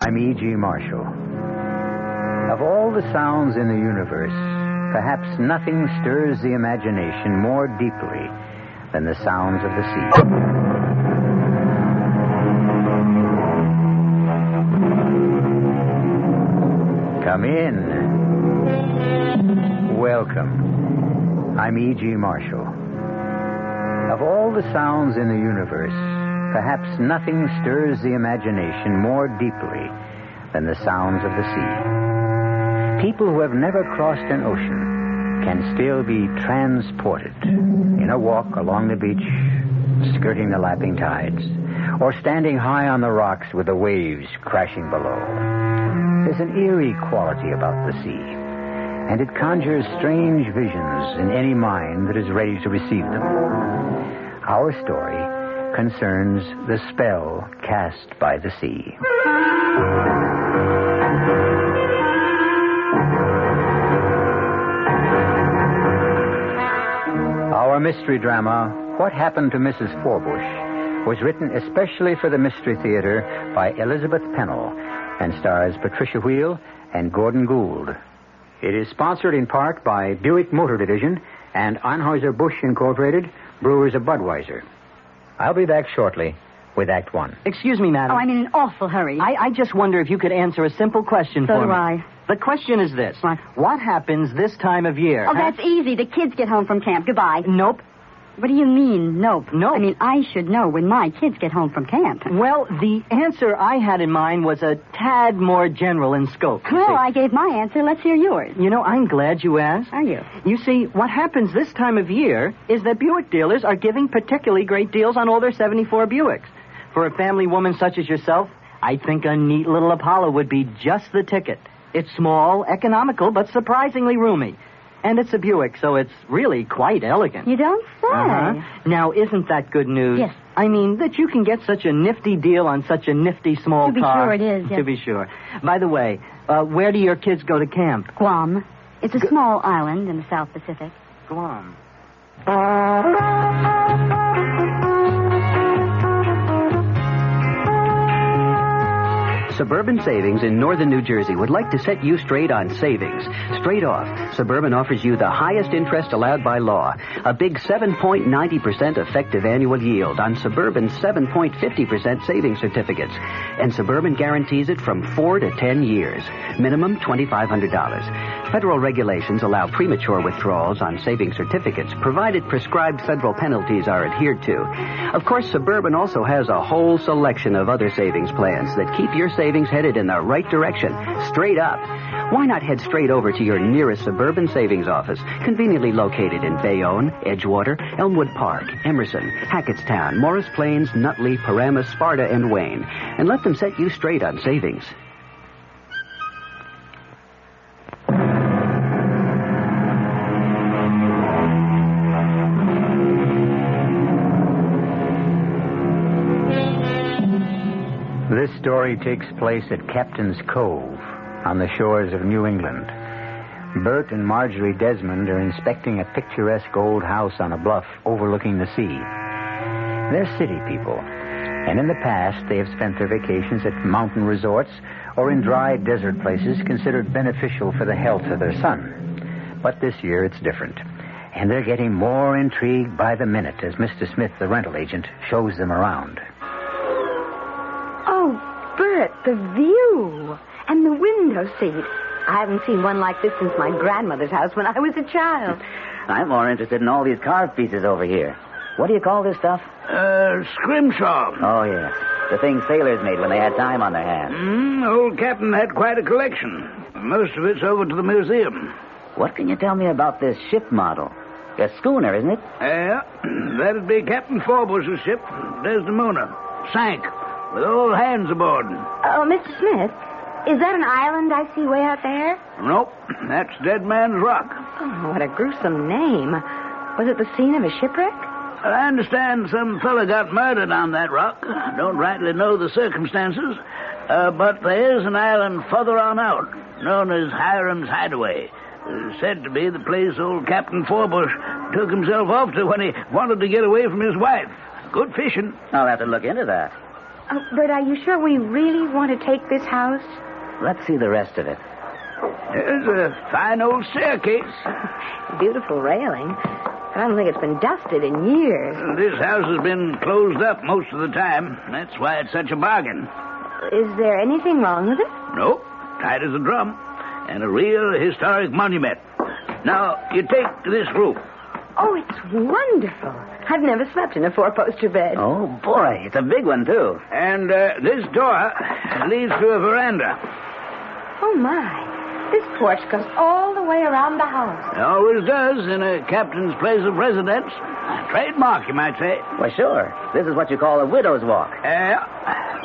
I'm E.G. Marshall. Of all the sounds in the universe, perhaps nothing stirs the imagination more deeply than the sounds of the sea. Come in. Welcome. I'm E.G. Marshall. Of all the sounds in the universe, perhaps nothing stirs the imagination more deeply than the sounds of the sea. People who have never crossed an ocean can still be transported in a walk along the beach, skirting the lapping tides, or standing high on the rocks with the waves crashing below. There's an eerie quality about the sea, and it conjures strange visions in any mind that is ready to receive them. Our story concerns the spell cast by the sea. Our mystery drama, What Happened to Mrs. Forbush, was written especially for the Mystery Theater by Elizabeth Pennell and stars Patricia Wheel and Gordon Gould. It is sponsored in part by Buick Motor Division and Anheuser-Busch Incorporated, Brewers of Budweiser. I'll be back shortly with Act One. Excuse me, madam. Oh, I'm in an awful hurry. I just wonder if you could answer a simple question for me. So do I. The question is this. What happens this time of year? Oh, that's easy. The kids get home from camp. Goodbye. Nope. What do you mean, nope? Nope. I mean, I should know when my kids get home from camp. Well, the answer I had in mind was a tad more general in scope. Well, I gave my answer. Let's hear yours. You know, I'm glad you asked. Are you? You see, what happens this time of year is that Buick dealers are giving particularly great deals on all their 74 Buicks. For a family woman such as yourself, I think a neat little Apollo would be just the ticket. It's small, economical, but surprisingly roomy. And it's a Buick, so it's really quite elegant. You don't say. Uh-huh. Now, isn't that good news? Yes. I mean, that you can get such a nifty deal on such a nifty small car. To be sure it is, yes. To be sure. By the way, where do your kids go to camp? Guam. It's a small island in the South Pacific. Guam. Suburban Savings in northern New Jersey would like to set you straight on savings. Straight off, Suburban offers you the highest interest allowed by law. A big 7.90% effective annual yield on Suburban's 7.50% savings certificates. And Suburban guarantees it from 4 to 10 years. Minimum $2,500. Federal regulations allow premature withdrawals on savings certificates, provided prescribed federal penalties are adhered to. Of course, Suburban also has a whole selection of other savings plans that keep your savings headed in the right direction, straight up. Why not head straight over to your nearest Suburban Savings office, conveniently located in Bayonne, Edgewater, Elmwood Park, Emerson, Hackettstown, Morris Plains, Nutley, Paramus, Sparta, and Wayne, and let them set you straight on savings. This story takes place at Captain's Cove on the shores of New England. Bert and Marjorie Desmond are inspecting a picturesque old house on a bluff overlooking the sea. They're city people, and in the past they have spent their vacations at mountain resorts or in dry desert places considered beneficial for the health of their son. But this year it's different, and they're getting more intrigued by the minute as Mr. Smith, the rental agent, shows them around. Oh, Bert, the view and the window seat. I haven't seen one like this since my grandmother's house when I was a child. I'm more interested in all these carved pieces over here. What do you call this stuff? Scrimshaw. Oh, yes. The things sailors made when they had time on their hands. Old Captain had quite a collection. Most of it's over to the museum. What can you tell me about this ship model? A schooner, isn't it? Yeah, that'd be Captain Forbush's ship, Desdemona. Sank, with all hands aboard. Oh, Mr. Smith, is that an island I see way out there? Nope, that's Dead Man's Rock. Oh, what a gruesome name. Was it the scene of a shipwreck? I understand some fella got murdered on that rock. Don't rightly know the circumstances. But there is an island further on out, known as Hiram's Hideaway. Said to be the place old Captain Forbush took himself off to when he wanted to get away from his wife. Good fishing. I'll have to look into that. Bert, are you sure we really want to take this house? Let's see the rest of it. There's a fine old staircase. Beautiful railing. I don't think it's been dusted in years. This house has been closed up most of the time. That's why it's such a bargain. Is there anything wrong with it? Nope. Tight as a drum. And a real historic monument. Now, you take this room. Oh, it's wonderful. I've never slept in a four-poster bed. Oh, boy. It's a big one, too. And this door leads to a veranda. Oh, my. This porch goes all the way around the house. It always does in a captain's place of residence. A trademark, you might say. Well, sure. This is what you call a widow's walk.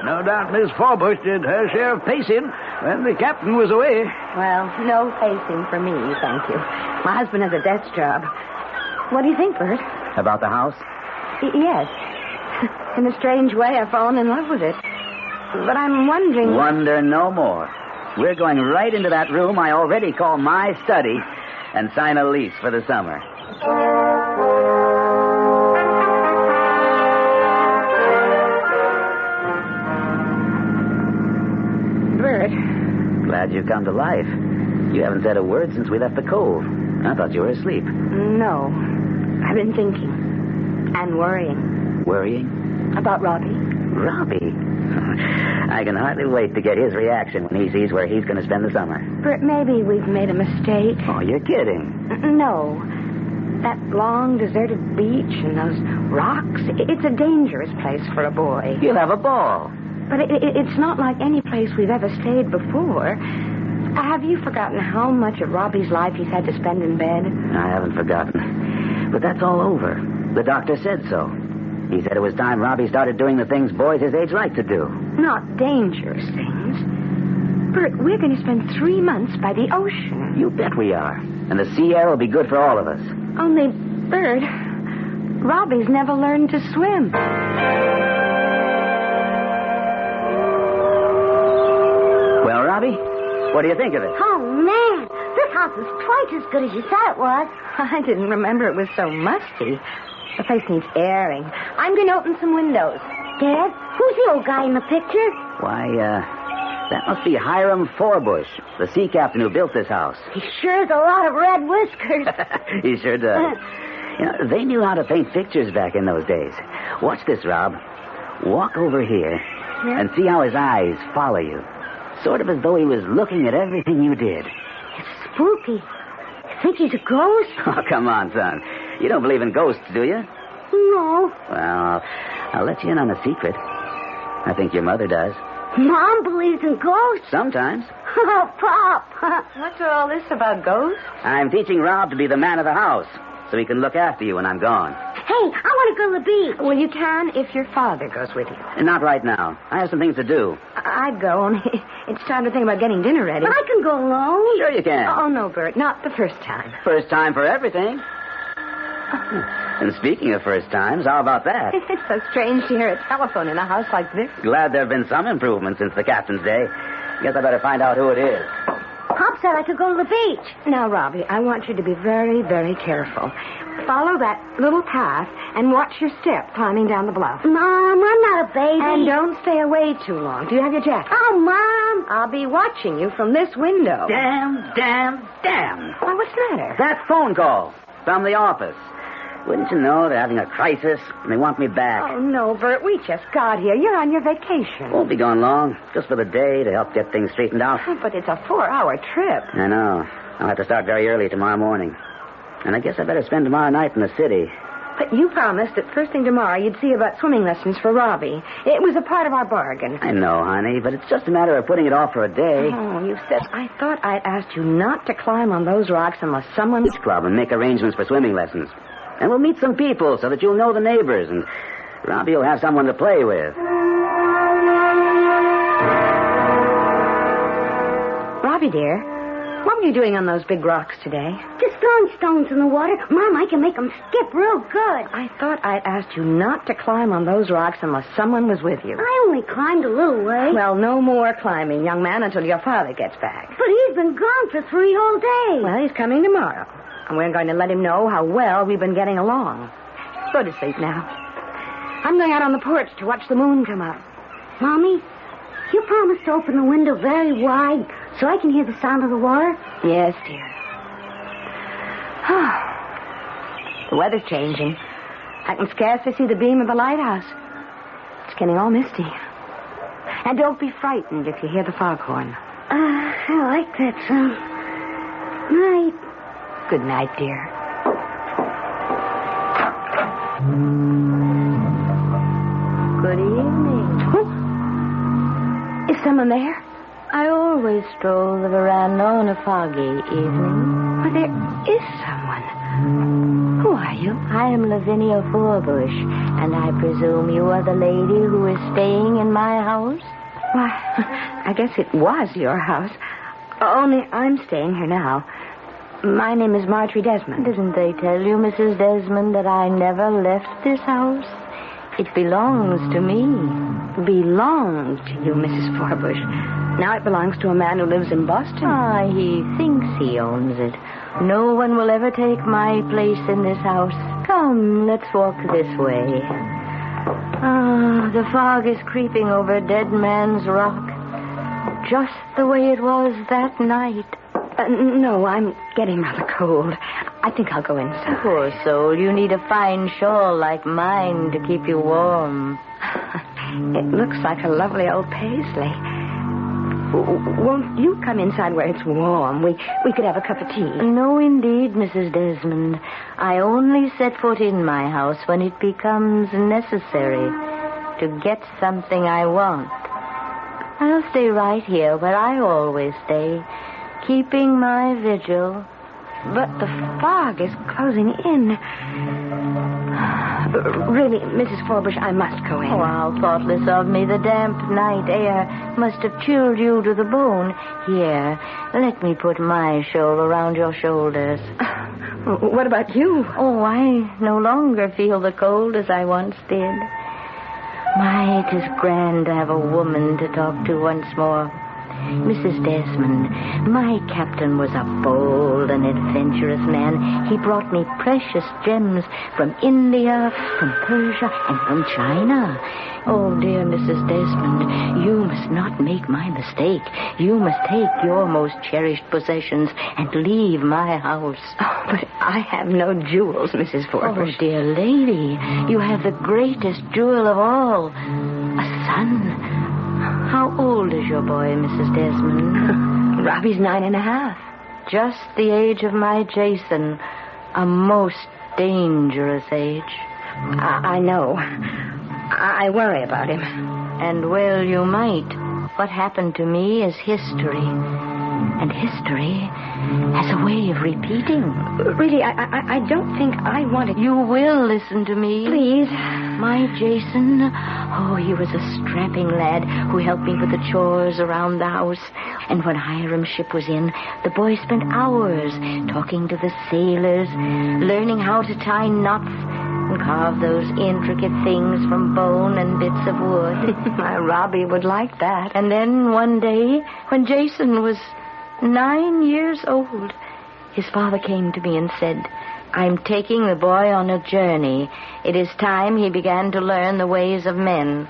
No doubt Miss Forbush did her share of pacing when the captain was away. Well, no pacing for me, thank you. My husband has a desk job. What do you think, Bert? About the house? Yes. In a strange way, I've fallen in love with it. But I'm wondering... Wonder no more. We're going right into that room I already call my study and sign a lease for the summer. Bert. Glad you come to life. You haven't said a word since we left the cove. I thought you were asleep. No. I've been thinking and worrying. Worrying? About Robbie. Robbie? I can hardly wait to get his reaction when he sees where he's going to spend the summer. Bert, maybe we've made a mistake. Oh, you're kidding. No. That long, deserted beach and those rocks, it's a dangerous place for a boy. You'll have a ball. But it's not like any place we've ever stayed before. Have you forgotten how much of Robbie's life he's had to spend in bed? I haven't forgotten. But that's all over. The doctor said so. He said it was time Robbie started doing the things boys his age like to do. Not dangerous things. Bert, we're going to spend 3 months by the ocean. You bet we are. And the sea air will be good for all of us. Only, Bert, Robbie's never learned to swim. Well, Robbie, what do you think of it? Oh, man. This house is twice as good as you thought it was. I didn't remember it was so musty. The place needs airing. I'm going to open some windows. Dad, who's the old guy in the picture? Why, that must be Hiram Forbush, the sea captain who built this house. He sure has a lot of red whiskers. He sure does. You know, they knew how to paint pictures back in those days. Watch this, Rob. Walk over here and see how his eyes follow you. Sort of as though he was looking at everything you did. It's spooky. You think he's a ghost? Oh, come on, son. You don't believe in ghosts, do you? No. Well, I'll let you in on a secret. I think your mother does. Mom believes in ghosts. Sometimes. Oh, Pop. What's all this about ghosts? I'm teaching Rob to be the man of the house, so he can look after you when I'm gone. Hey, I want to go to the beach. Well, you can if your father goes with you. And not right now. I have some things to do. I'd go, only it's time to think about getting dinner ready. But I can go alone. Sure you can. Oh, no, Bert, not the first time. First time for everything. And speaking of first times, how about that? It's so strange to hear a telephone in a house like this. Glad there have been some improvements since the captain's day. Guess I better find out who it is. Pop said I could go to the beach. Now, Robbie, I want you to be very, very careful. Follow that little path and watch your step climbing down the bluff. Mom, I'm not a baby. And don't stay away too long. Do you have your jacket? Oh, Mom. I'll be watching you from this window. Damn. Why, what's the matter? That phone call from the office. Wouldn't you know they're having a crisis and they want me back? Oh, no, Bert, we just got here. You're on your vacation. Won't be gone long. Just for the day to help get things straightened out. But it's a 4-hour trip. I know. I'll have to start very early tomorrow morning. And I guess I better spend tomorrow night in the city. But you promised that first thing tomorrow you'd see about swimming lessons for Robbie. It was a part of our bargain. I know, honey, but it's just a matter of putting it off for a day. Oh, you said... I thought I'd asked you not to climb on those rocks unless someone... Beach club and make arrangements for swimming lessons. And we'll meet some people so that you'll know the neighbors, and Robbie will have someone to play with. Robbie, dear, what were you doing on those big rocks today? Just throwing stones in the water. Mom, I can make them skip real good. I thought I'd asked you not to climb on those rocks unless someone was with you. I only climbed a little way. Well, no more climbing, young man, until your father gets back. But he's been gone for 3 whole days. Well, he's coming tomorrow. And we're going to let him know how well we've been getting along. Go to sleep now. I'm going out on the porch to watch the moon come up. Mommy, you promised to open the window very wide so I can hear the sound of the water? Yes, dear. The weather's changing. I can scarcely see the beam of the lighthouse. It's getting all misty. And don't be frightened if you hear the foghorn. I like that sound. Night. Good night, dear. Good evening. Is someone there? I always stroll the veranda on a foggy evening. Well, there is someone. Who are you? I am Lavinia Forbush, and I presume you are the lady who is staying in my house? Why, I guess it was your house. Only I'm staying here now. My name is Marjorie Desmond. Didn't they tell you, Mrs. Desmond, that I never left this house? It belongs to me. Belonged to you, Mrs. Forbush. Now it belongs to a man who lives in Boston. Ah, he thinks he owns it. No one will ever take my place in this house. Come, let's walk this way. Ah, the fog is creeping over Dead Man's Rock. Just the way it was that night. No, I'm getting rather cold. I think I'll go inside. Poor soul, you need a fine shawl like mine to keep you warm. It looks like a lovely old paisley. Won't you come inside where it's warm? We could have a cup of tea. No, indeed, Mrs. Desmond. I only set foot in my house when it becomes necessary to get something I want. I'll stay right here where I always stay, keeping my vigil. But the fog is closing in. Really, Mrs. Forbush, I must go in. Oh, how thoughtless of me. The damp night air must have chilled you to the bone. Here, let me put my shawl around your shoulders. What about you? Oh, I no longer feel the cold as I once did. My, it is grand to have a woman to talk to once more. Mrs. Desmond, my captain was a bold and adventurous man. He brought me precious gems from India, from Persia, and from China. Oh, dear Mrs. Desmond, you must not make my mistake. You must take your most cherished possessions and leave my house. Oh, but I have no jewels, Mrs. Forbush. Oh, dear lady, you have the greatest jewel of all, a son. How old is your boy, Mrs. Desmond? Robbie's 9.5. Just the age of my Jason. A most dangerous age. I know. I worry about him. And well, you might. What happened to me is history. And history has a way of repeating. Really, I don't think I want to... You will listen to me. Please. My Jason, oh, he was a strapping lad who helped me with the chores around the house. And when Hiram's ship was in, the boy spent hours talking to the sailors, learning how to tie knots and carve those intricate things from bone and bits of wood. My Robbie would like that. And then one day, when Jason was 9 years old, his father came to me and said, I'm taking the boy on a journey. It is time he began to learn the ways of men.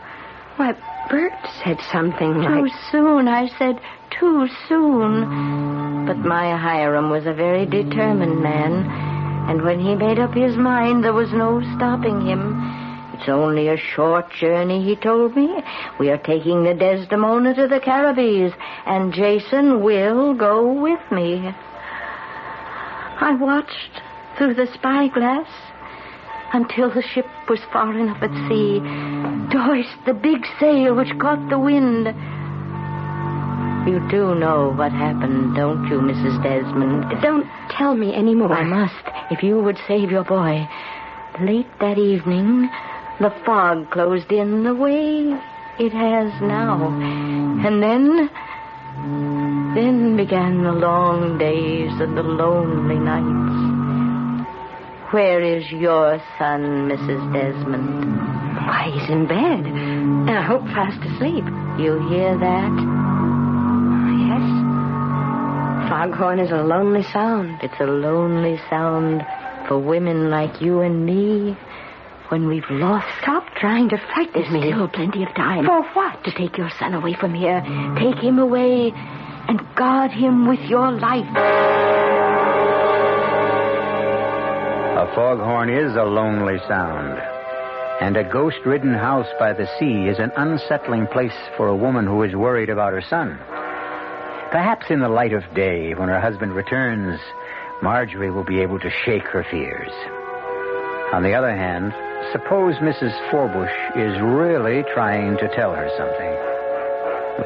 Why, Bert said something like... Too soon, I said, too soon. But my Hiram was a very determined man, and when he made up his mind, there was no stopping him. It's only a short journey, he told me. We are taking the Desdemona to the Caribbees, and Jason will go with me. I watched through the spyglass until the ship was far enough at sea to hoist the big sail which caught the wind. You do know what happened, don't you, Mrs. Desmond? Don't tell me any more. I must, if you would save your boy. Late that evening, the fog closed in the way it has now. And then began the long days and the lonely nights. Where is your son, Mrs. Desmond? Why, he's in bed. And I hope fast asleep. You hear that? Yes. Foghorn is a lonely sound. It's a lonely sound for women like you and me. when we've lost. Stop trying to frighten me. There's still plenty of time. For what? To take your son away from here. Take him away and guard him with your life. A foghorn is a lonely sound. And a ghost-ridden house by the sea is an unsettling place for a woman who is worried about her son. Perhaps in the light of day, when her husband returns, Marjorie will be able to shake her fears. On the other hand, suppose Mrs. Forbush is really trying to tell her something.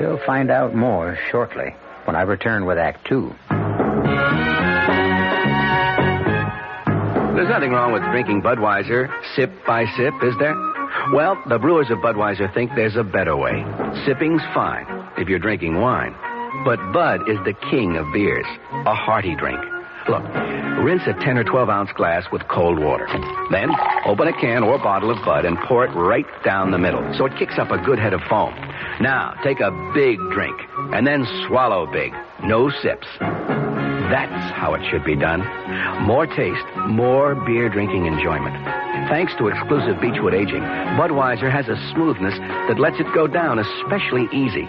We'll find out more shortly when I return with Act 2. There's nothing wrong with drinking Budweiser sip by sip, is there? Well, the brewers of Budweiser think there's a better way. Sipping's fine if you're drinking wine. But Bud is the king of beers, a hearty drink. Look, rinse a 10 or 12-ounce glass with cold water. Then open a can or bottle of Bud and pour it right down the middle so it kicks up a good head of foam. Now, take a big drink and then swallow big. No sips. That's how it should be done. More taste, more beer drinking enjoyment. Thanks to exclusive Beechwood aging, Budweiser has a smoothness that lets it go down especially easy.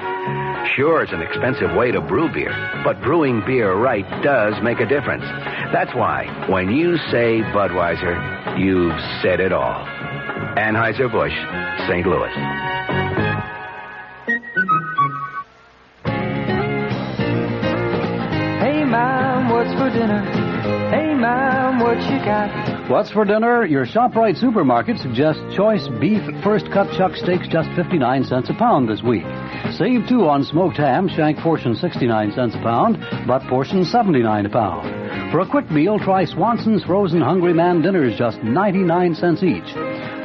Sure, it's an expensive way to brew beer, but brewing beer right does make a difference. That's why, when you say Budweiser, you've said it all. Anheuser-Busch, St. Louis. Hey, Mom, what's for dinner? Hey, Mom, what you got? What's for dinner? Your ShopRite supermarket suggests choice beef first-cut chuck steaks just 59 cents a pound this week. Save, too, on smoked ham, shank portion 69 cents a pound, butt portion 79 a pound. For a quick meal, try Swanson's Frozen Hungry Man dinners, just 99 cents each.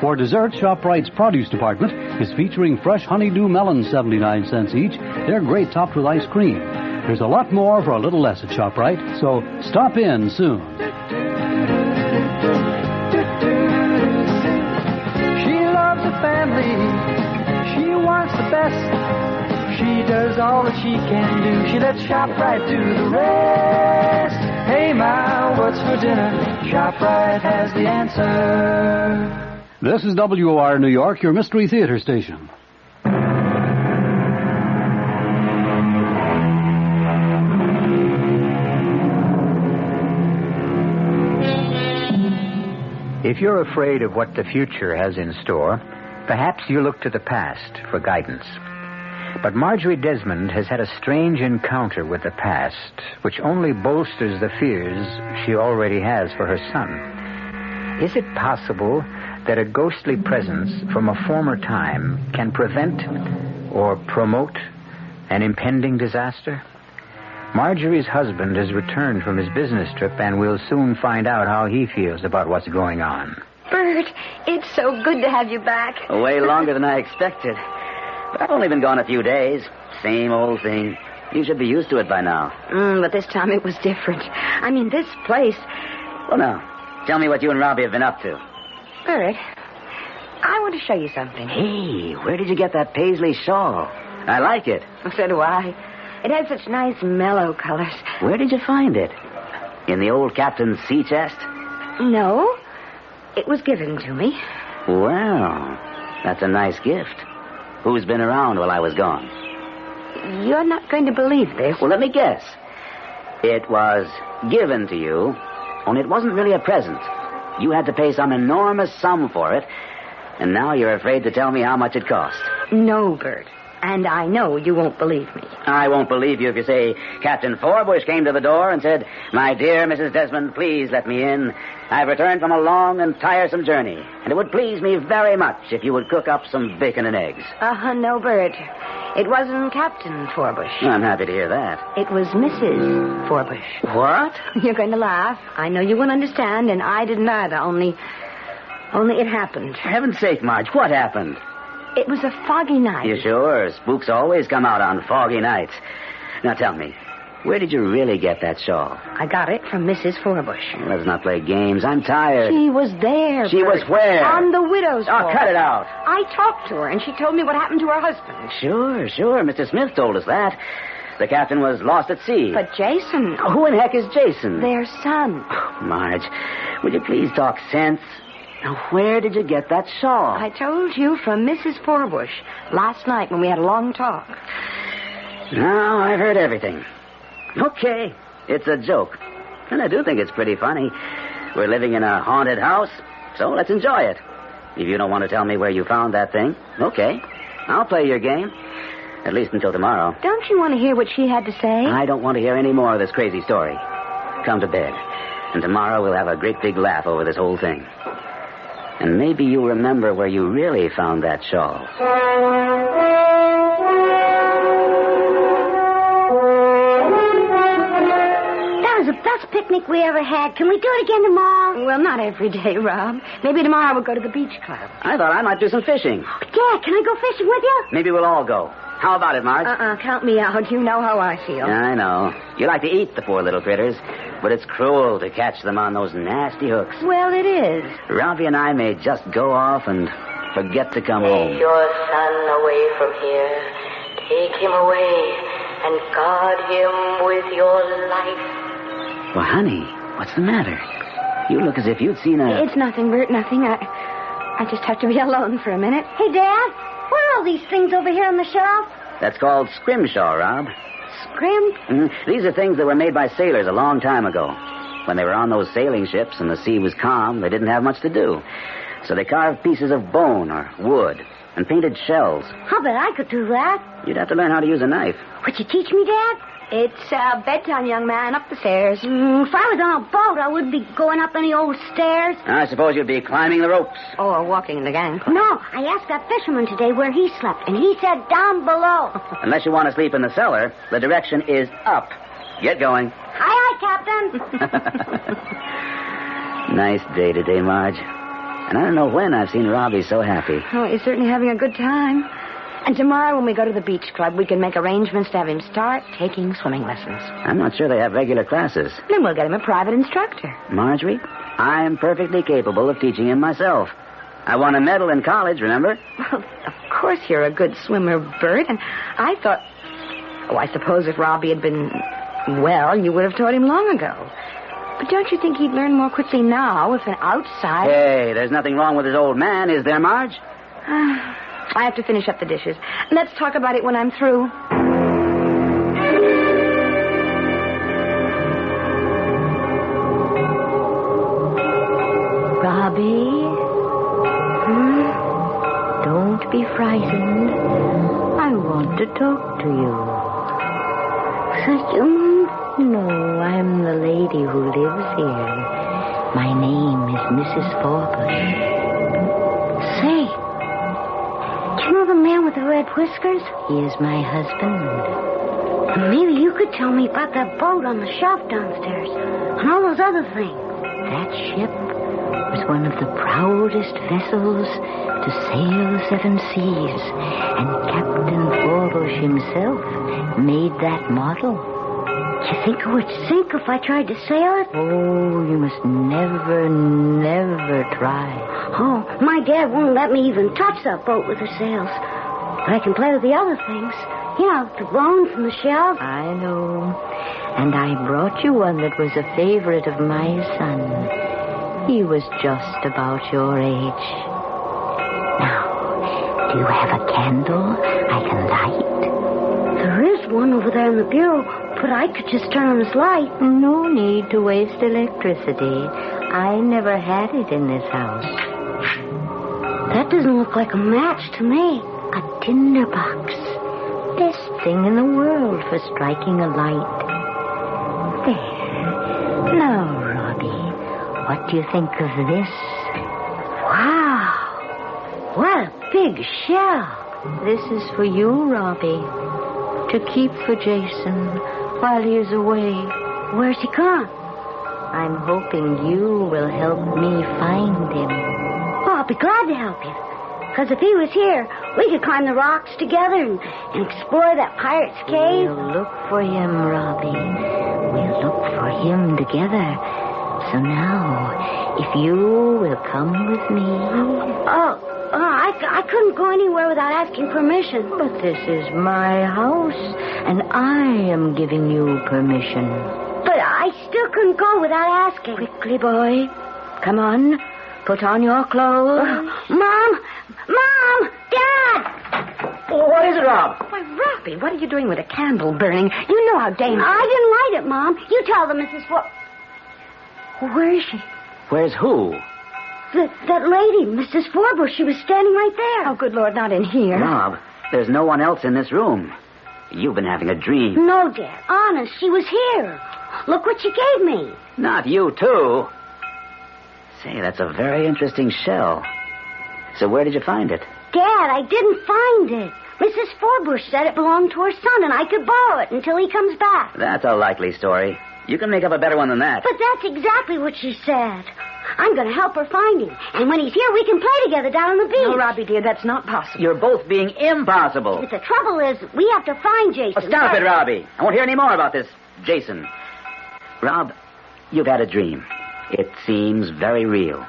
For dessert, ShopRite's produce department is featuring fresh honeydew melons, 79 cents each. They're great topped with ice cream. There's a lot more for a little less at ShopRite, so stop in soon. She loves the family. She wants the best. She does all that she can do. She lets ShopRite do the rest. Hey, Ma, what's for dinner? ShopRite has the answer. This is WOR New York, your Mystery Theater station. If you're afraid of what the future has in store, perhaps you look to the past for guidance. But Marjorie Desmond has had a strange encounter with the past, which only bolsters the fears she already has for her son. Is it possible that a ghostly presence from a former time can prevent or promote an impending disaster? Marjorie's husband has returned from his business trip, and we'll soon find out how he feels about what's going on. Bert, it's so good to have you back. Way longer than I expected. But I've only been gone a few days. Same old thing. You should be used to it by now. But this time it was different. I mean, this place... Well, now, tell me what you and Robbie have been up to. Bert, I want to show you something. Hey, where did you get that paisley shawl? I like it. So do I. It has such nice mellow colors. Where did you find it? In the old captain's sea chest? No. It was given to me. Well, that's a nice gift. Who's been around while I was gone? You're not going to believe this. Well, let me guess. It was given to you, only it wasn't really a present. You had to pay some enormous sum for it, and now you're afraid to tell me how much it cost. No, Bert. And I know you won't believe me. I won't believe you if you say Captain Forbush came to the door and said, "My dear Mrs. Desmond, please let me in. I've returned from a long and tiresome journey, and it would please me very much if you would cook up some bacon and eggs." No, Bert. It wasn't Captain Forbush. I'm happy to hear that. It was Mrs. Forbush. What? You're going to laugh. I know you won't understand, and I didn't either, only it happened. For heaven's sake, Marge, what happened? It was a foggy night. You sure? Spooks always come out on foggy nights. Now tell me, where did you really get that shawl? I got it from Mrs. Forbush. Let's not play games. I'm tired. She was there, She Bert. was where? On the widow's Oh, hall. cut it out. I talked to her, and she told me what happened to her husband. Sure. Mr. Smith told us that. The captain was lost at sea. But Jason... Who in heck is Jason? Their son. Oh, Marge, will you please talk sense? Now, where did you get that shawl? I told you from Mrs. Forbush last night when we had a long talk. Now, I've heard everything. Okay, it's a joke. And I do think it's pretty funny. We're living in a haunted house, so let's enjoy it. If you don't want to tell me where you found that thing, okay. I'll play your game. At least until tomorrow. Don't you want to hear what she had to say? I don't want to hear any more of this crazy story. Come to bed. And tomorrow we'll have a great big laugh over this whole thing. And maybe you'll remember where you really found that shawl. That was the best picnic we ever had. Can we do it again tomorrow? Well, not every day, Rob. Maybe tomorrow we'll go to the beach club. I thought I might do some fishing. Dad, can I go fishing with you? Maybe we'll all go. How about it, Marge? Count me out. You know how I feel. I know. You like to eat the poor little critters, but it's cruel to catch them on those nasty hooks. Well, it is. Robbie and I may just go off and forget to come home. Take your son away from here. Take him away and guard him with your life. Well, honey, what's the matter? You look as if you'd seen a... It's nothing, Bert, nothing. I just have to be alone for a minute. Hey, Dad, what are all these things over here on the shelf? That's called scrimshaw, Rob. Scrim? These are things that were made by sailors a long time ago. When they were on those sailing ships and the sea was calm, they didn't have much to do. So they carved pieces of bone or wood and painted shells. I'll bet I could do that. You'd have to learn how to use a knife. Would you teach me, Dad? It's bedtime, young man. Up the stairs. If I was on a boat, I wouldn't be going up any old stairs. I suppose you'd be climbing the ropes. Or walking in the gang. No, I asked that fisherman today where he slept, and he said down below. Unless you want to sleep in the cellar, the direction is up. Get going. Aye, Captain. Nice day today, Marge. And I don't know when I've seen Robbie so happy. Oh, he's certainly having a good time. And tomorrow when we go to the beach club, we can make arrangements to have him start taking swimming lessons. I'm not sure they have regular classes. Then we'll get him a private instructor. Marjorie, I'm perfectly capable of teaching him myself. I won a medal in college, remember? Well, of course you're a good swimmer, Bert. And I thought... Oh, I suppose if Robbie had been well, you would have taught him long ago. But don't you think he'd learn more quickly now if an outside... Hey, there's nothing wrong with his old man, is there, Marge? I have to finish up the dishes. Let's talk about it when I'm through. Robbie? Don't be frightened. I want to talk to you. Thank you, No, I'm the lady who lives here. My name is Mrs. Forbush. Say, do you know the man with the red whiskers? He is my husband. And maybe you could tell me about that boat on the shelf downstairs and all those other things. That ship was one of the proudest vessels to sail the seven seas, and Captain Forbush himself made that model. Do you think it would sink if I tried to sail it? Oh, you must never, never try. Oh, my dad won't let me even touch that boat with the sails. But I can play with the other things. You know, the bones and the shells. I know. And I brought you one that was a favorite of my son. He was just about your age. Now, do you have a candle I can light? There is one over there in the bureau, but I could just turn on this light. No need to waste electricity. I never had it in this house. That doesn't look like a match to me. A tinder box. Best thing in the world for striking a light. There. Now, Robbie, what do you think of this? Wow. What a big shell. This is for you, Robbie. To keep for Jason while he is away. Where's he gone? I'm hoping you will help me find him. Oh, I'll be glad to help you. Because if he was here, we could climb the rocks together and explore that pirate's cave. We'll look for him, Robbie. We'll look for him together. So now, if you will come with me... I couldn't go anywhere without asking permission. But this is my house, and I am giving you permission. But I still couldn't go without asking. Quickly, boy. Come on. Put on your clothes. Mom! Dad! What is it, Rob? Why, Robbie, what are you doing with a candle burning? You know how dangerous... I didn't light it, Mom. You tell them, Mrs. Where is she? Where's who? That lady, Mrs. Forbush. She was standing right there. Oh, good Lord, not in here. Rob, there's no one else in this room. You've been having a dream. No, Dad. Honest, she was here. Look what she gave me. Not you, too. Say, that's a very interesting shell. So where did you find it? Dad, I didn't find it. Mrs. Forbush said it belonged to her son, and I could borrow it until he comes back. That's a likely story. You can make up a better one than that. But that's exactly what she said. I'm going to help her find him. And when he's here, we can play together down on the beach. No, Robbie, dear, that's not possible. You're both being impossible. But the trouble is, we have to find Jason. Oh, stop it, Robbie. I won't hear any more about this Jason. Rob, you've had a dream. It seems very real.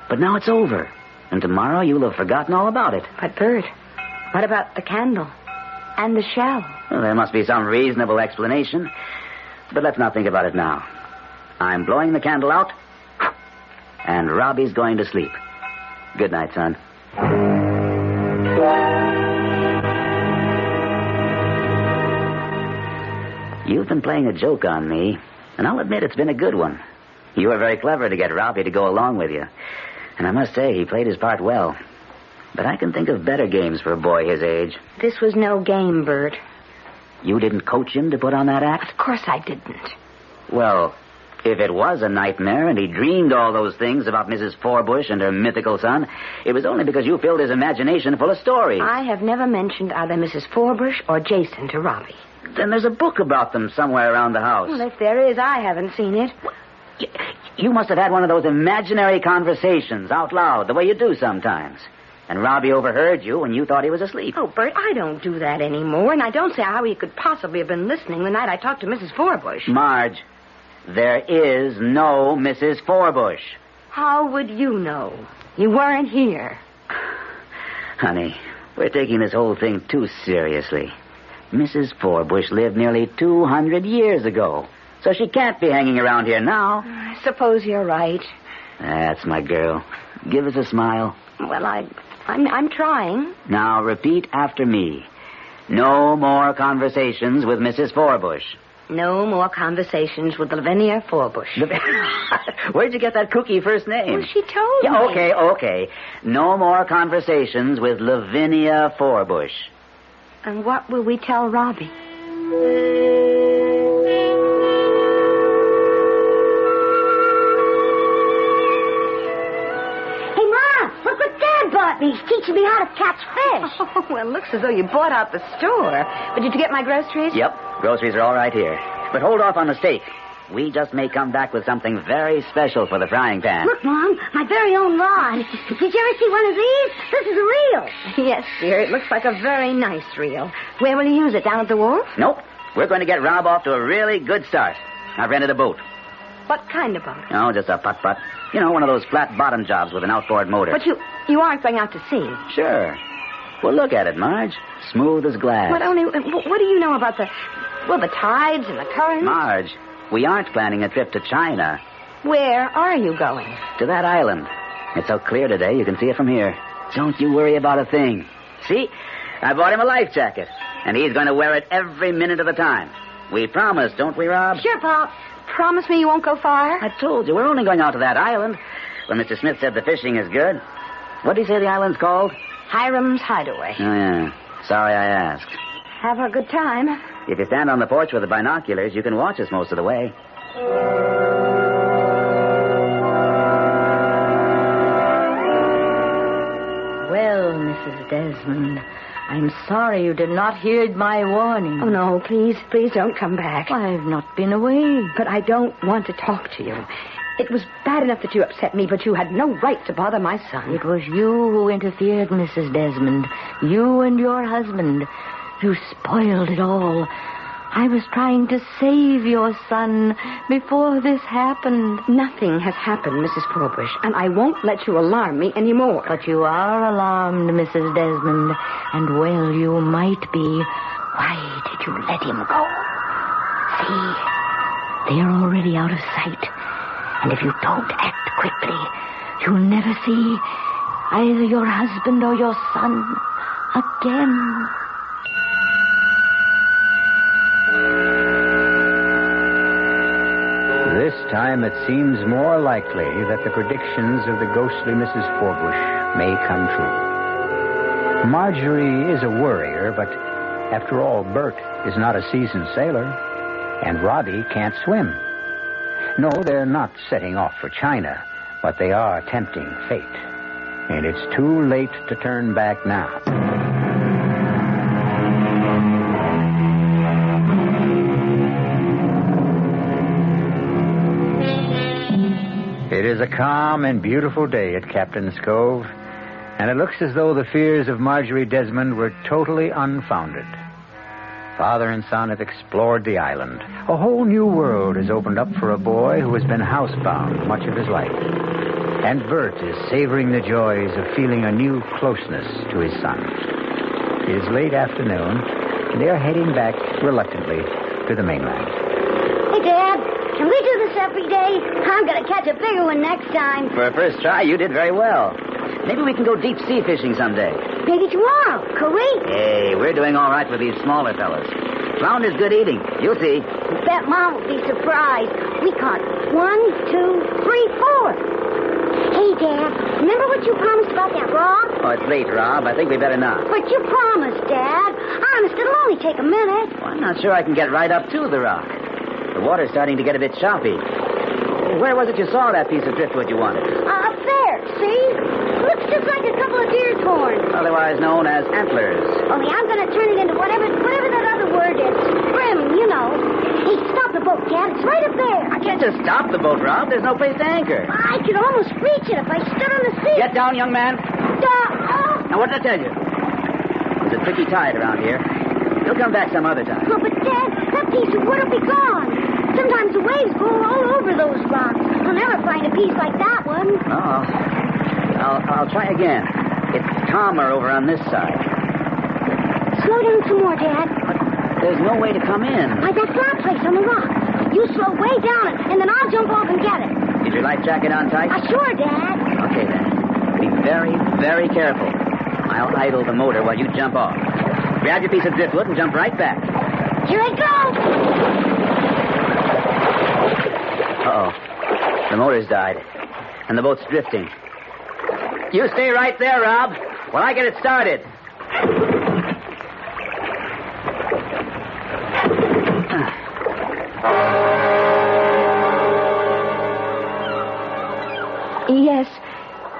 But now it's over. And tomorrow you'll have forgotten all about it. But, Bert, what about the candle and the shell? Well, there must be some reasonable explanation. But let's not think about it now. I'm blowing the candle out, and Robbie's going to sleep. Good night, son. You've been playing a joke on me, and I'll admit it's been a good one. You were very clever to get Robbie to go along with you. And I must say, he played his part well. But I can think of better games for a boy his age. This was no game, Bert. You didn't coach him to put on that act? Of course I didn't. Well, if it was a nightmare and he dreamed all those things about Mrs. Forbush and her mythical son, it was only because you filled his imagination full of stories. I have never mentioned either Mrs. Forbush or Jason to Robbie. Then there's a book about them somewhere around the house. Well, if there is, I haven't seen it. You must have had one of those imaginary conversations out loud, the way you do sometimes. And Robbie overheard you when you thought he was asleep. Oh, Bert, I don't do that anymore, and I don't see how he could possibly have been listening the night I talked to Mrs. Forbush. Marge, there is no Mrs. Forbush. How would you know? You weren't here. Honey, we're taking this whole thing too seriously. Mrs. Forbush lived nearly 200 years ago, so she can't be hanging around here now. I suppose you're right. That's my girl. Give us a smile. Well, I'm trying. Now, repeat after me. No more conversations with Mrs. Forbush. No more conversations with Lavinia Forbush. Where'd you get that kooky first name? Well, she told me. Okay. No more conversations with Lavinia Forbush. And what will we tell Robbie? Bought me. He's teaching me how to catch fish. Oh, well, it looks as though you bought out the store. But did you get my groceries? Yep. Groceries are all right here. But hold off on the steak. We just may come back with something very special for the frying pan. Look, Mom, my very own rod. Did you ever see one of these? This is a reel. Yes, dear. It looks like a very nice reel. Where will you use it? Down at the wharf? Nope. We're going to get Rob off to a really good start. I've rented a boat. What kind of boat? Oh, just a putt-putt. You know, one of those flat-bottom jobs with an outboard motor. But you aren't going out to sea. Sure. Well, look at it, Marge. Smooth as glass. What do you know about the tides and the currents? Marge, we aren't planning a trip to China. Where are you going? To that island. It's so clear today, you can see it from here. Don't you worry about a thing. See? I bought him a life jacket, and he's going to wear it every minute of the time. We promise, don't we, Rob? Sure, Pop. Promise me you won't go far? I told you, we're only going out to that island. When Mr. Smith said the fishing is good. What did he say the island's called? Hiram's Hideaway. Oh, yeah. Sorry I asked. Have a good time. If you stand on the porch with the binoculars, you can watch us most of the way. Well, Mrs. Desmond, I'm sorry you did not heed my warning. Oh, no, please don't come back. I've not been away. But I don't want to talk to you. It was bad enough that you upset me, but you had no right to bother my son. It was you who interfered, Mrs. Desmond. You and your husband. You spoiled it all. I was trying to save your son before this happened. Nothing has happened, Mrs. Forbush, and I won't let you alarm me anymore. But you are alarmed, Mrs. Desmond, and well you might be. Why did you let him go? See, they are already out of sight. And if you don't act quickly, you'll never see either your husband or your son again. This time it seems more likely that the predictions of the ghostly Mrs. Forbush may come true. Marjorie is a worrier, but after all, Bert is not a seasoned sailor, and Robbie can't swim. No, they're not setting off for China, but they are tempting fate. And it's too late to turn back now. It is a calm and beautiful day at Captain's Cove, and it looks as though the fears of Marjorie Desmond were totally unfounded. Father and son have explored the island. A whole new world has opened up for a boy who has been housebound much of his life. And Bert is savoring the joys of feeling a new closeness to his son. It is late afternoon, and they are heading back reluctantly to the mainland. Hey, Dad, can we do this every day? I'm going to catch a bigger one next time. For a first try, you did very well. Maybe we can go deep sea fishing someday. Maybe tomorrow. Could we? Hey, we're doing all right with these smaller fellas. Flounder's good eating. You'll see. Bet Mom will be surprised. We caught 1, 2, 3, 4. Hey, Dad, remember what you promised about that rock? Oh, it's late, Rob. I think we better not. But you promised, Dad. Honest, it'll only take a minute. Well, I'm not sure I can get right up to the rock. The water's starting to get a bit choppy. Where was it you saw that piece of driftwood you wanted? Up there, see? Looks just like a couple of deer's horns. Otherwise known as antlers. Only I'm going to turn it into whatever that other word is. Brim, you know. Hey, stop the boat, Dad. It's right up there. I can't just stop the boat, Rob. There's no place to anchor. I could almost reach it if I stood on the seat. Get down, young man. Now, what did I tell you? There's a tricky tide around here. He'll come back some other time. Oh, but Dad, that piece of wood will be gone. Sometimes the waves go all over those rocks. I'll never find a piece like that one. Oh. I'll try again. It's calmer over on this side. Slow down some more, Dad. But there's no way to come in. By that flat place on the rock. You slow way down, and then I'll jump off and get it. Is your life jacket on tight? Sure, Dad. Okay, then. Be very, very careful. I'll idle the motor while you jump off. Grab your piece of driftwood and jump right back. Here I go. Uh-oh. The motor's died, and the boat's drifting. You stay right there, Rob, while I get it started.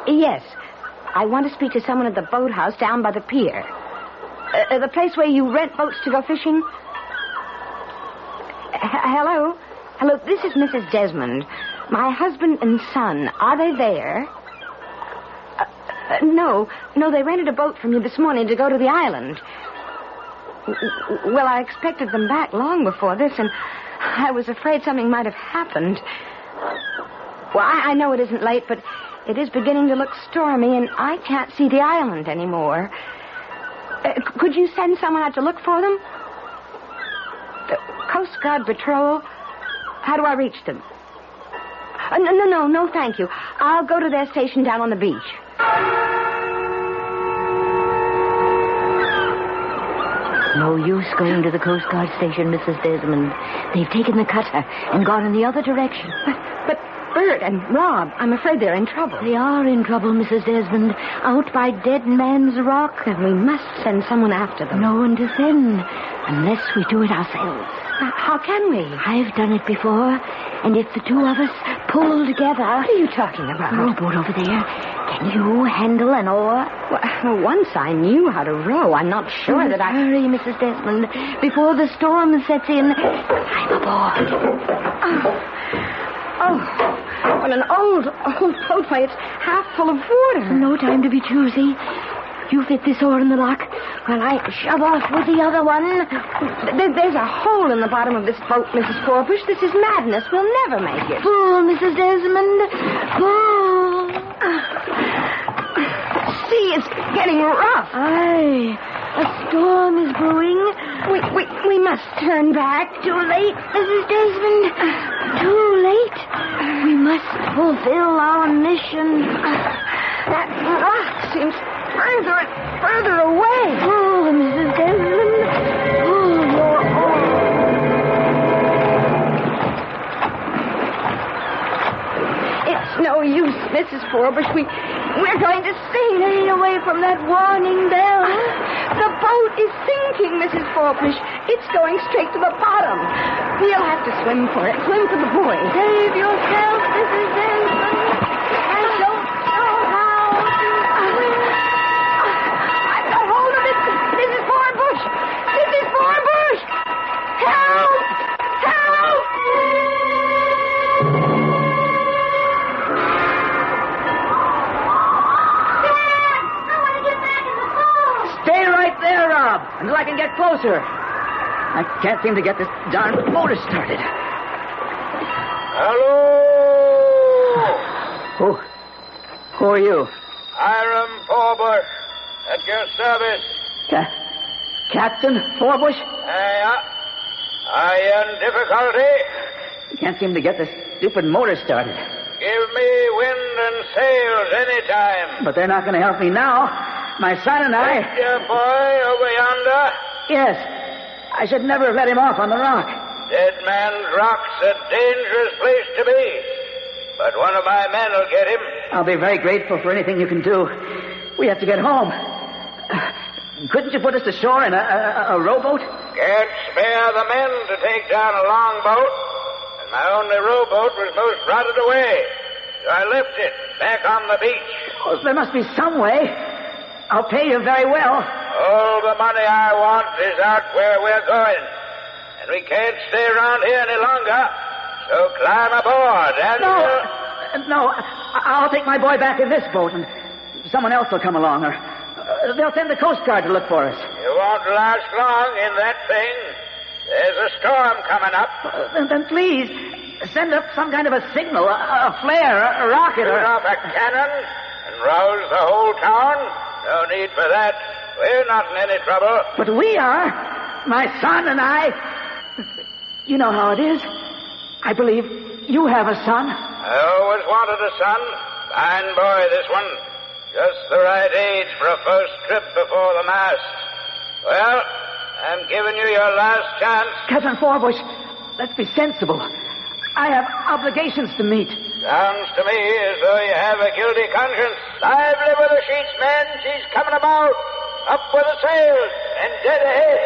Yes. I want to speak to someone at the boathouse down by the pier. The place where you rent boats to go fishing. Hello? Hello, this is Mrs. Desmond. My husband and son, are they there? No, they rented a boat from you this morning to go to the island. Well, I expected them back long before this, and I was afraid something might have happened. Well, I know it isn't late, but it is beginning to look stormy, and I can't see the island anymore. Could you send someone out to look for them? The Coast Guard Patrol? How do I reach them? No, thank you. I'll go to their station down on the beach. No use going to the Coast Guard station, Mrs. Desmond. They've taken the cutter and gone in the other direction. But Bert and Rob, I'm afraid they're in trouble. They are in trouble, Mrs. Desmond. Out by Dead Man's Rock. Then we must send someone after them. No one to send, unless we do it ourselves. How can we? I've done it before, and if the two of us pull together... What are you talking about? The rowboat over there. Can you handle an oar? Well, once I knew how to row. I'm not sure that I... Hurry, Mrs. Desmond. Before the storm sets in, I'm aboard. Well, an old boatway. It's half full of water. No time to be choosy. You fit this oar in the lock while I shove off with the other one. There's a hole in the bottom of this boat, Mrs. Forbush. This is madness. We'll never make it. Pull, Mrs. Desmond. Pull. See, it's getting rough. Aye, a storm is brewing. We must turn back. Too late, Mrs. Desmond. Too late. We must fulfill our mission. That rock seems further and further away. Oh, Mrs. Denton. Oh, you're all... It's no use, Mrs. Forbush. We're going to stay away from that warning bell. The boat is sinking, Mrs. Forbush. It's going straight to the bottom. We'll have to swim for it. Swim for the boy. Save yourself, Mrs. Denton. I don't know how to swim. I've got hold of it. Mrs. Forbush. Mrs. Forbush. Help! Help! Stay right there, Rob, until I can get closer. I can't seem to get this darn motor started. Hello! Who are you? Hiram Forbush, at your service. Captain Forbush? Are you in difficulty? Can't seem to get this stupid motor started. Give me wind and sails any time. But they're not going to help me now. My son and I... Is your boy over yonder? Yes. I should never have let him off on the rock. Dead Man's Rock's a dangerous place to be. But one of my men will get him. I'll be very grateful for anything you can do. We have to get home. Couldn't you put us ashore in a rowboat? Can't spare the men to take down a long boat. And my only rowboat was most rotted away. So I left it back on the beach. Oh, there must be some way. I'll pay you very well. All the money I want is out where we're going. And we can't stay around here any longer. So climb aboard and... No, I'll take my boy back in this boat, and someone else will come along, or they'll send the Coast Guard to look for us. You won't last long in that thing. There's a storm coming up. Then please, send up some kind of a signal, a flare, a rocket, Shoot off a cannon and rouse the whole town? No need for that. We're not in any trouble. But we are. My son and I. You know how it is. I believe you have a son. I always wanted a son. Fine boy, this one. Just the right age for a first trip before the mast. Well, I'm giving you your last chance. Captain Forbush, let's be sensible. I have obligations to meet. Sounds to me as though you have a guilty conscience. Lively with the sheets, men. She's coming about. Up with the sails and dead ahead.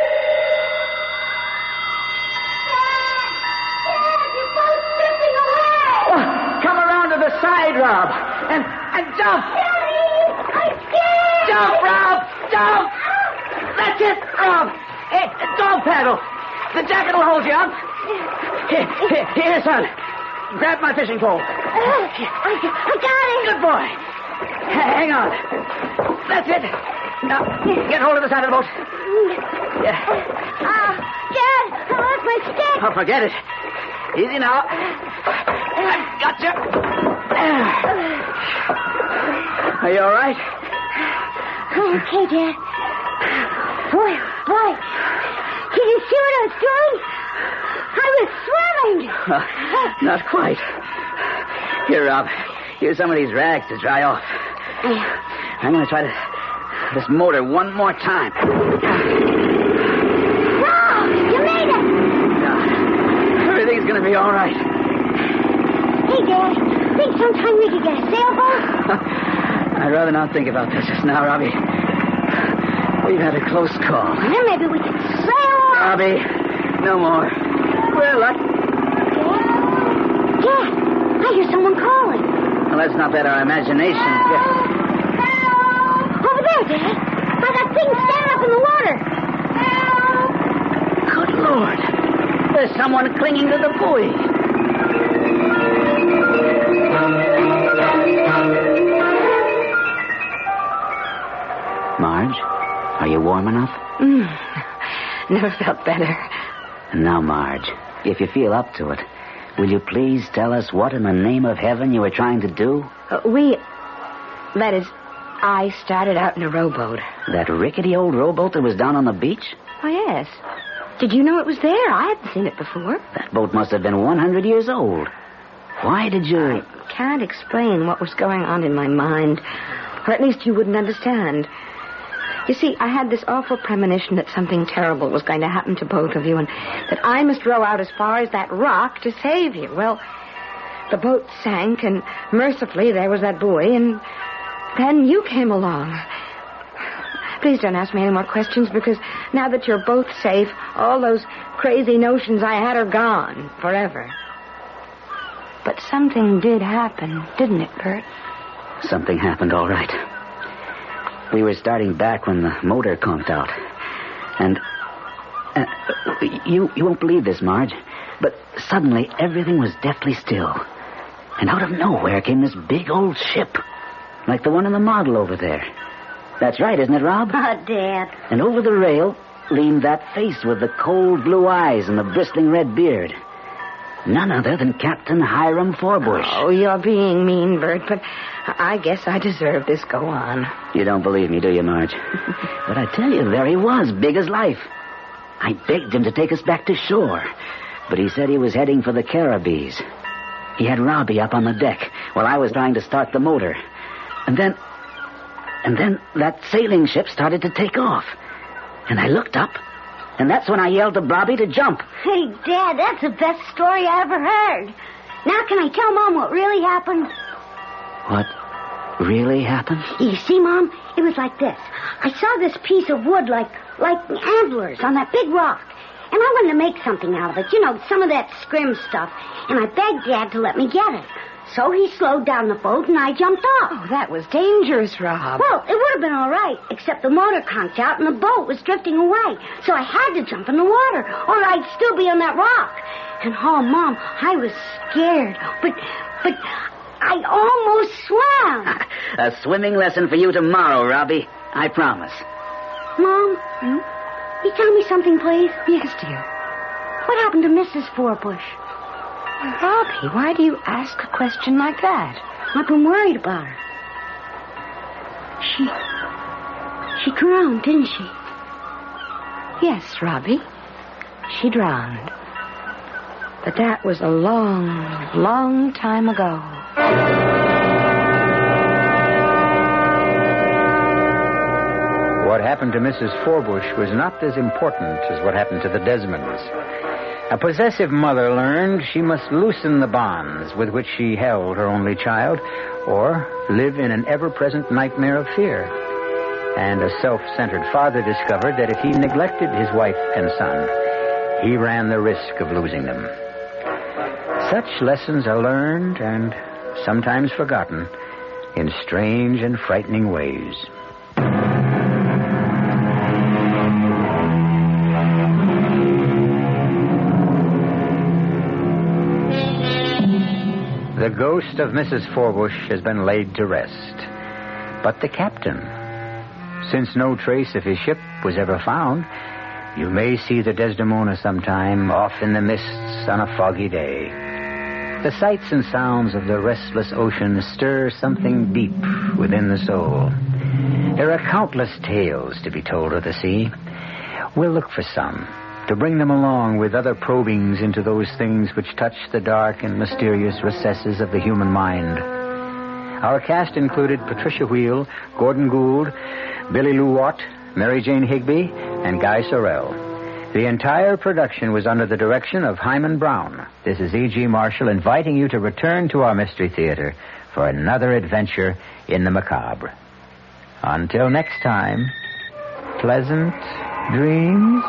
Come around to the side, Rob, and jump. I'm scared. Jump, Rob, jump. That's it, Rob. Hey, dog paddle. The jacket will hold you up. Here, son. Grab my fishing pole. I got it. Good boy. Hang on. That's it. Now, get hold of the side of the boat. Dad, I lost my stick. Oh, forget it. Easy now. I got you. Are you all right? Okay, Dad. Boy. Did you see what I was doing? I was swimming. Not quite. Here, Rob. Here's some of these rags to dry off. I'm going to try this motor one more time. Wow, you made it. Everything's going to be all right. Hey, Dad, think sometime we could get a sailboat? I'd rather not think about this just now, Robbie. We've had a close call. Well, then maybe we could sail off. Robbie, no more. We're lucky. Dad, I hear someone calling. Well, let's not bet our imagination. Over there, Dad. By that thing standing up in the water. Good Lord. There's someone clinging to the buoy. Marge, are you warm enough? Never felt better. Now, Marge, if you feel up to it, will you please tell us what in the name of heaven you were trying to do? I started out in a rowboat. That rickety old rowboat that was down on the beach? Oh, yes. Did you know it was there? I hadn't seen it before. That boat must have been 100 years old. Why did you... can't explain what was going on in my mind. Or at least you wouldn't understand. You see, I had this awful premonition that something terrible was going to happen to both of you and that I must row out as far as that rock to save you. Well, the boat sank, and mercifully there was that buoy, and then you came along. Please don't ask me any more questions, because now that you're both safe, all those crazy notions I had are gone forever. But something did happen, didn't it, Bert? Something happened, all right. We were starting back when the motor conked out. And you won't believe this, Marge, but suddenly everything was deathly still. And out of nowhere came this big old ship, like the one in the model over there. That's right, isn't it, Rob? Oh, Dad. And over the rail leaned that face with the cold blue eyes and the bristling red beard. None other than Captain Hiram Forbush. Oh, you're being mean, Bert, but I guess I deserve this. Go on. You don't believe me, do you, Marge? But I tell you, there he was, big as life. I begged him to take us back to shore, but he said he was heading for the Caribbees. He had Robbie up on the deck while I was trying to start the motor. And then that sailing ship started to take off. And I looked up, and that's when I yelled to Robbie to jump. Hey, Dad, that's the best story I ever heard. Now can I tell Mom what really happened? What really happened? You see, Mom, it was like this. I saw this piece of wood like antlers on that big rock. And I wanted to make something out of it. You know, some of that scrim stuff. And I begged Dad to let me get it. So he slowed down the boat and I jumped off. Oh, that was dangerous, Rob. Well, it would have been all right, except the motor conked out and the boat was drifting away. So I had to jump in the water, or I'd still be on that rock. And, oh, Mom, I was scared. But I almost swam. A swimming lesson for you tomorrow, Robbie. I promise. Mom? You tell me something, please? Yes, dear. What happened to Mrs. Forbush? Robbie, why do you ask a question like that? I've been worried about her. She drowned, didn't she? Yes, Robbie. She drowned. But that was a long, long time ago. What happened to Mrs. Forbush was not as important as what happened to the Desmonds. A possessive mother learned she must loosen the bonds with which she held her only child, or live in an ever-present nightmare of fear. And a self-centered father discovered that if he neglected his wife and son, he ran the risk of losing them. Such lessons are learned and sometimes forgotten in strange and frightening ways. The ghost of Mrs. Forbush has been laid to rest. But the captain, since no trace of his ship was ever found, you may see the Desdemona sometime off in the mists on a foggy day. The sights and sounds of the restless ocean stir something deep within the soul. There are countless tales to be told of the sea. We'll look for some, to bring them along with other probings into those things which touch the dark and mysterious recesses of the human mind. Our cast included Patricia Wheel, Gordon Gould, Billy Lou Watt, Mary Jane Higby, and Guy Sorrell. The entire production was under the direction of Hyman Brown. This is E.G. Marshall inviting you to return to our Mystery Theater for another adventure in the macabre. Until next time, pleasant dreams.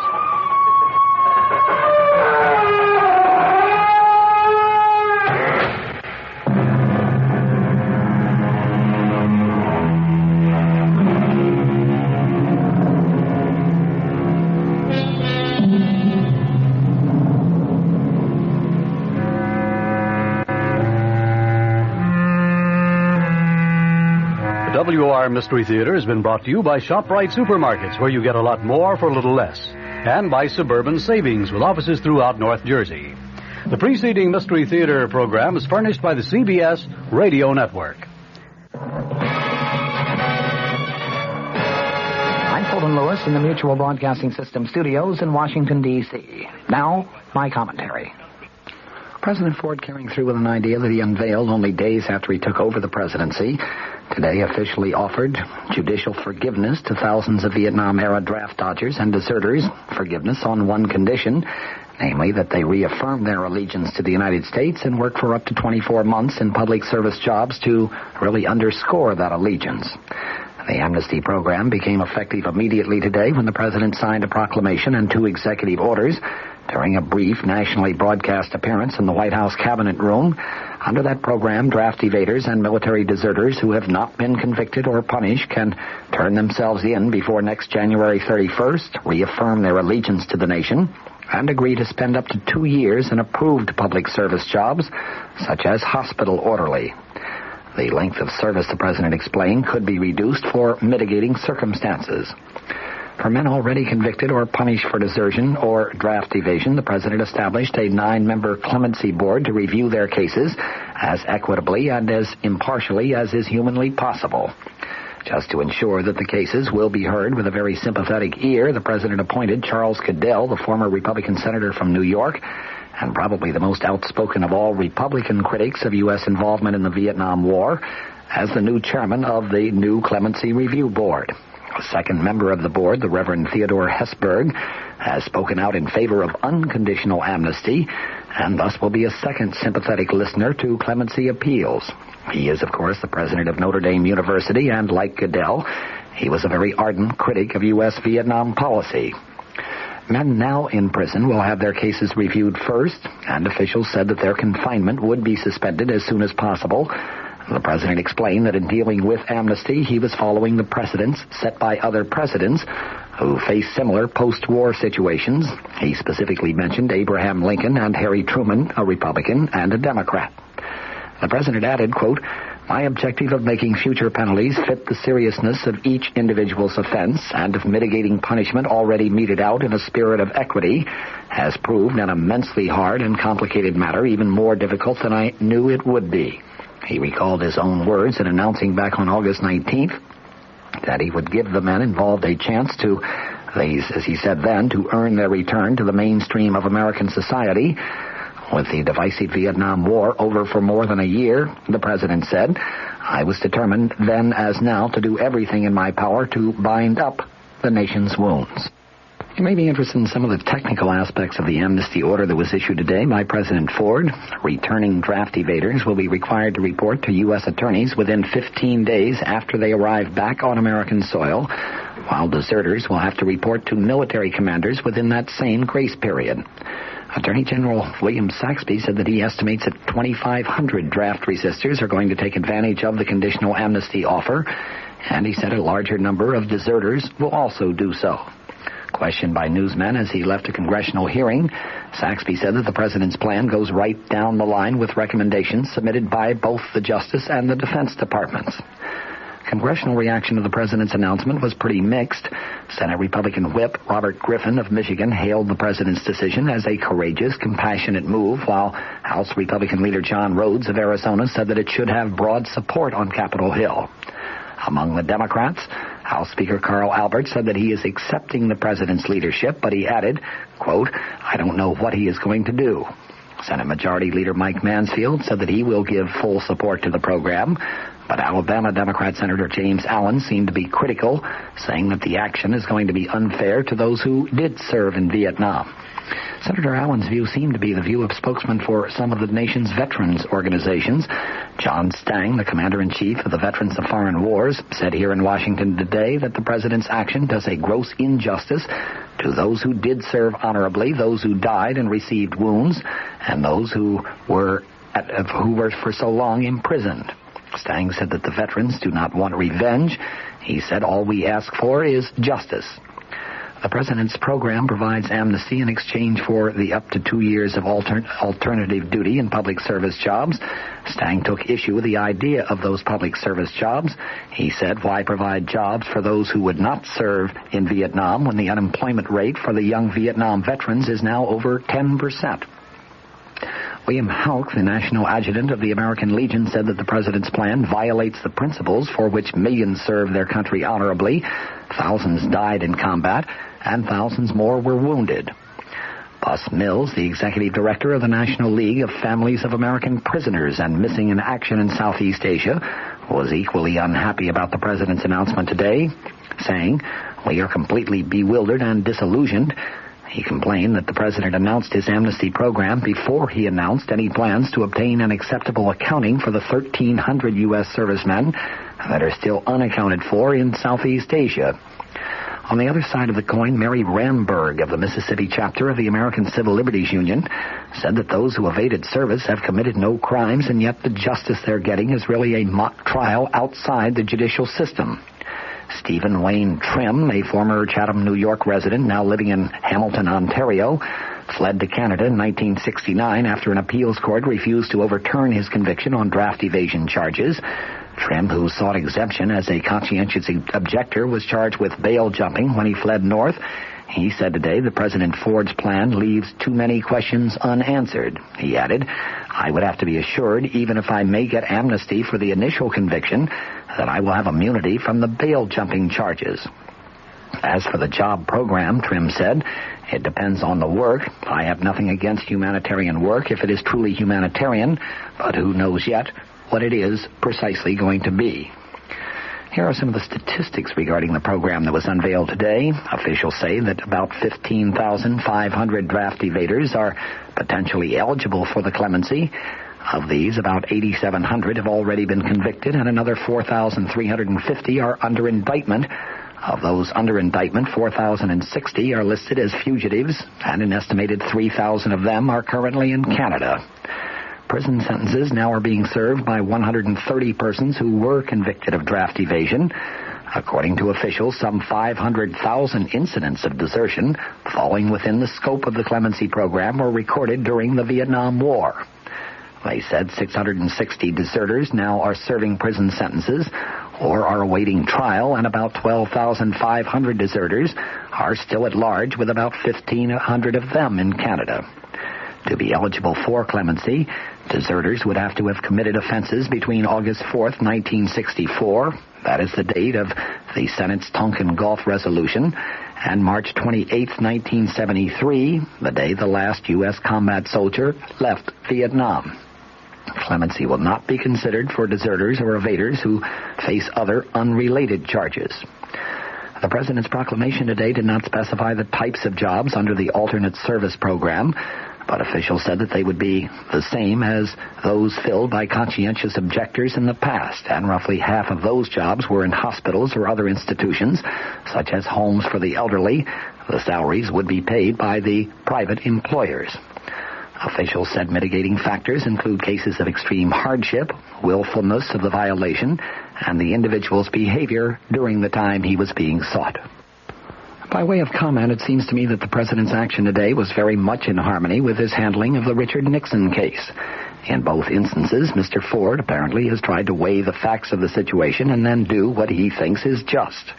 WR Mystery Theater has been brought to you by ShopRite Supermarkets, where you get a lot more for a little less, and by Suburban Savings, with offices throughout North Jersey. The preceding Mystery Theater program is furnished by the CBS Radio Network. I'm Fulton Lewis in the Mutual Broadcasting System studios in Washington, D.C. Now, my commentary. President Ford carrying through with an idea that he unveiled only days after he took over the presidency. Today officially offered judicial forgiveness to thousands of Vietnam-era draft dodgers and deserters. Forgiveness on one condition, namely that they reaffirm their allegiance to the United States and work for up to 24 months in public service jobs to really underscore that allegiance. The amnesty program became effective immediately today when the president signed a proclamation and 2 executive orders during a brief nationally broadcast appearance in the White House Cabinet Room. Under that program, draft evaders and military deserters who have not been convicted or punished can turn themselves in before next January 31st, reaffirm their allegiance to the nation, and agree to spend up to 2 years in approved public service jobs, such as hospital orderly. The length of service, the president explained, could be reduced for mitigating circumstances. For men already convicted or punished for desertion or draft evasion, the president established a 9-member clemency board to review their cases as equitably and as impartially as is humanly possible. Just to ensure that the cases will be heard with a very sympathetic ear, the president appointed Charles Goodell, the former Republican senator from New York, and probably the most outspoken of all Republican critics of U.S. involvement in the Vietnam War, as the new chairman of the new Clemency Review Board. A second member of the board, the Reverend Theodore Hesburgh, has spoken out in favor of unconditional amnesty, and thus will be a second sympathetic listener to clemency appeals. He is, of course, the president of Notre Dame University, and like Goodell, he was a very ardent critic of U.S. Vietnam policy. Men now in prison will have their cases reviewed first, and officials said that their confinement would be suspended as soon as possible. The president explained that in dealing with amnesty, he was following the precedents set by other presidents who faced similar post-war situations. He specifically mentioned Abraham Lincoln and Harry Truman, a Republican and a Democrat. The president added, quote, "My objective of making future penalties fit the seriousness of each individual's offense and of mitigating punishment already meted out in a spirit of equity has proved an immensely hard and complicated matter, even more difficult than I knew it would be." He recalled his own words in announcing back on August 19th that he would give the men involved a chance to, as he said then, to earn their return to the mainstream of American society. With the divisive Vietnam War over for more than a year, the president said, "I was determined then as now to do everything in my power to bind up the nation's wounds." You may be interested in some of the technical aspects of the amnesty order that was issued today by President Ford. Returning draft evaders will be required to report to U.S. attorneys within 15 days after they arrive back on American soil, while deserters will have to report to military commanders within that same grace period. Attorney General William Saxby said that he estimates that 2,500 draft resistors are going to take advantage of the conditional amnesty offer, and he said a larger number of deserters will also do so. Questioned by newsmen as he left a congressional hearing, Saxby said that the president's plan goes right down the line with recommendations submitted by both the Justice and the Defense Departments. Congressional reaction to the president's announcement was pretty mixed. Senate Republican Whip Robert Griffin of Michigan hailed the president's decision as a courageous, compassionate move, while House Republican leader John Rhodes of Arizona said that it should have broad support on Capitol Hill. Among the Democrats, House Speaker Carl Albert said that he is accepting the president's leadership, but he added, quote, "I don't know what he is going to do." Senate Majority Leader Mike Mansfield said that he will give full support to the program, but Alabama Democrat Senator James Allen seemed to be critical, saying that the action is going to be unfair to those who did serve in Vietnam. Senator Allen's view seemed to be the view of spokesman for some of the nation's veterans organizations. John Stang, the commander-in-chief of the Veterans of Foreign Wars, said here in Washington today that the president's action does a gross injustice to those who did serve honorably, those who died and received wounds, and those who were for so long imprisoned. Stang said that the veterans do not want revenge. He said all we ask for is justice. The president's program provides amnesty in exchange for the up to 2 years of alternative duty in public service jobs. Stang took issue with the idea of those public service jobs. He said, "Why provide jobs for those who would not serve in Vietnam when the unemployment rate for the young Vietnam veterans is now over 10%? William Houck, the national adjutant of the American Legion, said that the president's plan violates the principles for which millions served their country honorably. Thousands died in combat, and thousands more were wounded. Bus Mills, the executive director of the National League of Families of American Prisoners and Missing in Action in Southeast Asia, was equally unhappy about the president's announcement today, saying, "We are completely bewildered and disillusioned." He complained that the president announced his amnesty program before he announced any plans to obtain an acceptable accounting for the 1,300 U.S. servicemen that are still unaccounted for in Southeast Asia. On the other side of the coin, Mary Ramberg of the Mississippi chapter of the American Civil Liberties Union said that those who evaded service have committed no crimes, and yet the justice they're getting is really a mock trial outside the judicial system. Stephen Wayne Trim, a former Chatham, New York resident now living in Hamilton, Ontario, fled to Canada in 1969 after an appeals court refused to overturn his conviction on draft evasion charges. Trim, who sought exemption as a conscientious objector, was charged with bail jumping when he fled north. He said today that President Ford's plan leaves too many questions unanswered. He added, "I would have to be assured, even if I may get amnesty for the initial conviction, that I will have immunity from the bail jumping charges." As for the job program, Trim said, "It depends on the work. I have nothing against humanitarian work if it is truly humanitarian, but who knows yet what it is precisely going to be." Here are some of the statistics regarding the program that was unveiled today. Officials say that about 15,500 draft evaders are potentially eligible for the clemency. Of these, about 8,700 have already been convicted, and another 4,350 are under indictment. Of those under indictment, 4,060 are listed as fugitives, and an estimated 3,000 of them are currently in Canada. Prison sentences now are being served by 130 persons who were convicted of draft evasion. According to officials, some 500,000 incidents of desertion falling within the scope of the clemency program were recorded during the Vietnam War. They said 660 deserters now are serving prison sentences or are awaiting trial, and about 12,500 deserters are still at large, with about 1,500 of them in Canada. To be eligible for clemency, deserters would have to have committed offenses between August 4th, 1964, that is the date of the Senate's Tonkin Gulf Resolution, and March 28th, 1973, the day the last U.S. combat soldier left Vietnam. Clemency will not be considered for deserters or evaders who face other unrelated charges. The President's proclamation today did not specify the types of jobs under the alternate service program, but officials said that they would be the same as those filled by conscientious objectors in the past, and roughly half of those jobs were in hospitals or other institutions, such as homes for the elderly. The salaries would be paid by the private employers. Officials said mitigating factors include cases of extreme hardship, willfulness of the violation, and the individual's behavior during the time he was being sought. By way of comment, it seems to me that the President's action today was very much in harmony with his handling of the Richard Nixon case. In both instances, Mr. Ford apparently has tried to weigh the facts of the situation and then do what he thinks is just.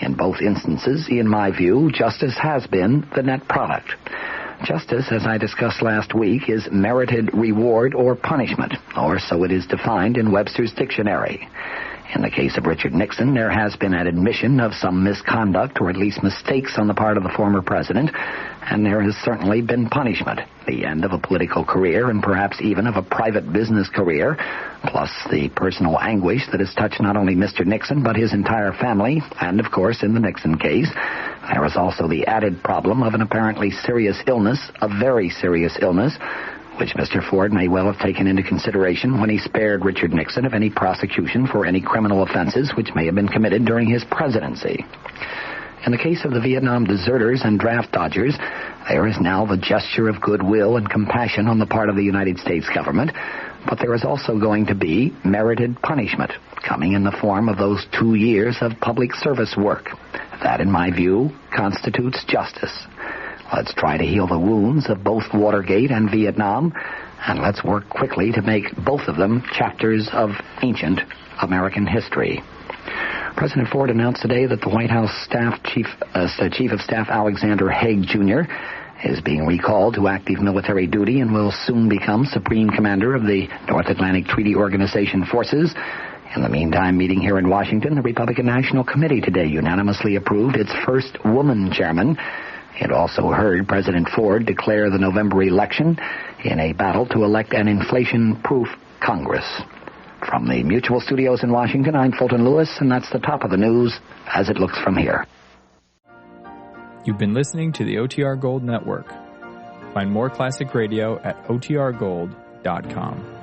In both instances, in my view, justice has been the net product. Justice, as I discussed last week, is merited reward or punishment, or so it is defined in Webster's dictionary. In the case of Richard Nixon, there has been an admission of some misconduct, or at least mistakes on the part of the former president, and there has certainly been punishment, the end of a political career and perhaps even of a private business career, plus the personal anguish that has touched not only Mr. Nixon but his entire family, and of course in the Nixon case, there is also the added problem of an apparently serious illness, a very serious illness, which Mr. Ford may well have taken into consideration when he spared Richard Nixon of any prosecution for any criminal offenses which may have been committed during his presidency. In the case of the Vietnam deserters and draft dodgers, there is now the gesture of goodwill and compassion on the part of the United States government, but there is also going to be merited punishment, coming in the form of those 2 years of public service work. That, in my view, constitutes justice. Let's try to heal the wounds of both Watergate and Vietnam, and let's work quickly to make both of them chapters of ancient American history. President Ford announced today that the White House Chief of Staff Alexander Haig, Jr. is being recalled to active military duty and will soon become Supreme Commander of the North Atlantic Treaty Organization forces. In the meantime, meeting here in Washington, the Republican National Committee today unanimously approved its first woman chairman. It also heard President Ford declare the November election in a battle to elect an inflation-proof Congress. From the Mutual Studios in Washington, I'm Fulton Lewis, and that's the top of the news as it looks from here. You've been listening to the OTR Gold Network. Find more classic radio at otrgold.com.